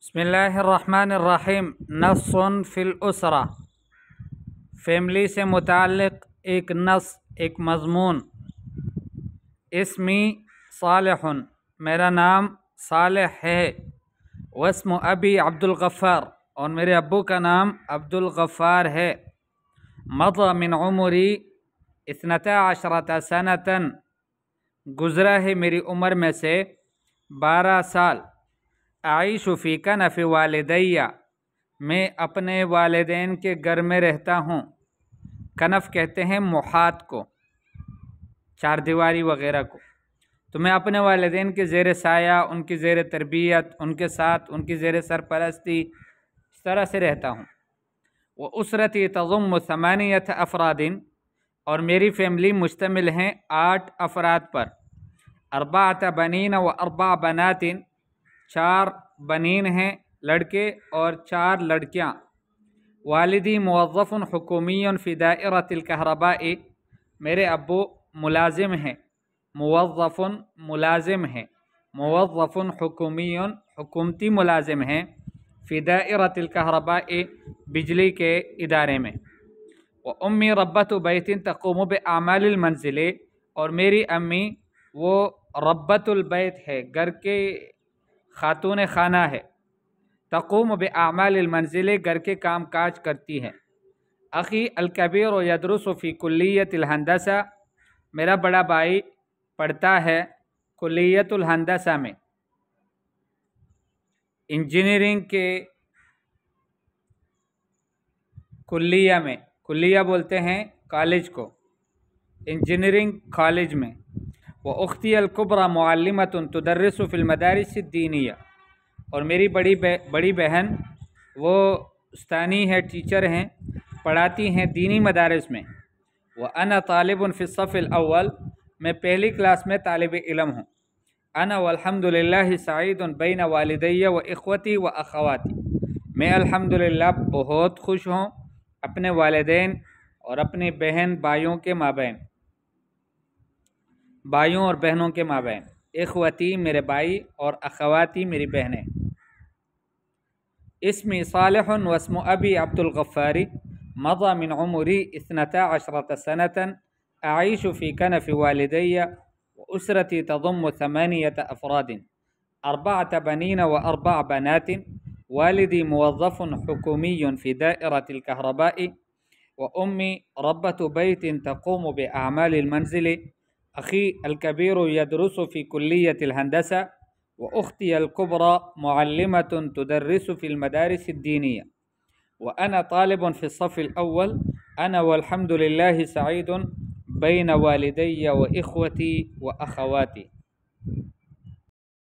बिस्मिल्लाहिर्रहमानिर्रहीम। नस्सुन fill उसरा, family से मुताल्लिक़ एक नस, एक मज़मून। इस्मी सालिहुन, मेरा नाम सालिह है। वस्म अबी अब्दुल गफ़्फ़ार, और मेरे अब्बू का नाम अब्दुल गफ़्फ़ार है। मज़ा मिन उमरी इस्नता अशरता सनतन, गुज़रा है मेरी उम्र में से 12 साल। आइशु फ़ी कनफ़ वालिदैया, मैं अपने वालिदैन के घर में रहता हूँ। कनफ़ कहते हैं मुहात को, चार दीवारी वग़ैरह को। तो मैं अपने वालिदैन के ज़ेर साया, उनकी ज़ेर तरबियत, उनके साथ उनकी ज़ेर सरपरस्ती इस तरह से रहता हूँ। व उसरती तज़ुम्मु समानियत अफ़रादिन, और मेरी फ़ैमिली मुश्तमिल हैं 8 अफराद पर। अरबात बनीन व अरबा बनातिन, 4 बनीन हैं लड़के और 4 लड़कियाँ। वालिदी मुवज़्ज़फ़ुन हुकूमियुन फ़ी दायरतिल कहरबाई, मेरे अब्बू मुलाजिम हैं। मुवज़्ज़फ़ुन मुलाजिम हैं, मुवज़्ज़फ़ुन हुकूमियुन हुकूमती मुलाजिम हैं। फ़ी दायरतिल कहरबाई, बिजली के इदारे में। व उम्मी रब्बतु बैतिन तक़ूमु बिअमालिल मंज़िल, और मेरी अम्मी वो रब्बतुल बैत है, घर के खातून खाना है। तक़ूम बिअमालिल मंज़िल, घर के काम काज करती है। अख़ी अल कबीर यदरुसु फ़ी कुल्लियतिल हंदसा, मेरा बड़ा भाई पढ़ता है कुल्लियतुल हंदसा में, इंजीनियरिंग के कुल्लिया में। कुल्लिया बोलते हैं कॉलेज को, इंजीनियरिंग कॉलेज में। व उख्ती अल कुबरा मुअल्लिमतुन तुदर्रिसु फ़िल मदारिस दीनिया, और मेरी बड़ी बहन वो उस्तानी है, टीचर हैं, पढ़ाती हैं दीनी मदारिस में। व अना तालिबुन फ़िस सफ़िल अव्वल, मैं पहली क्लास में तालिब इल्म हूँ। अना वल्हम्दुलिल्लाहि सईदुन बैन वालिदैया व इख्वती व अख़वाती, मैं अल्हम्दुलिल्लाह बहुत खुश हूँ अपने वालिदैन और अपनी बहन भाइयों के माबैन, भाइयों और बहनों के माबैन। इख्वती मेरे भाई और अख़वाती मेरी बहनें। इस्मी सालिहुन वस्मु अबी अब्दुल गफ़्फ़ारी, मज़ा मिन उमरी इस्नता अशरत सनतन, आइशु फ़ी कनफ़ वालिदैया व उसरती तज़ुम्मु समानियत अफ़रादिन, अरबअत बनीन व अरबअ बनातिन। वालिदी मुवज़्ज़फ़ुन हुकूमियुन फ़ी दायरतिल कहरबाई, व उम्मी रब्बतु बैतिन तक़ूमु बिअमालिल मंज़िल। अख़ी अल कबीर यदरुसु फ़ी कुल्लियतिल हंदसा, व उख्ती अल कुबरा मुअल्लिमतुन तुदर्रिसु फ़िल मदारिस दीनिया। व अना तालिबुन फ़िस सफ़िल अव्वल, अना वल्हम्दुलिल्लाहि सईदुन बैन वालिदैया व इख्वती व अख़वाती।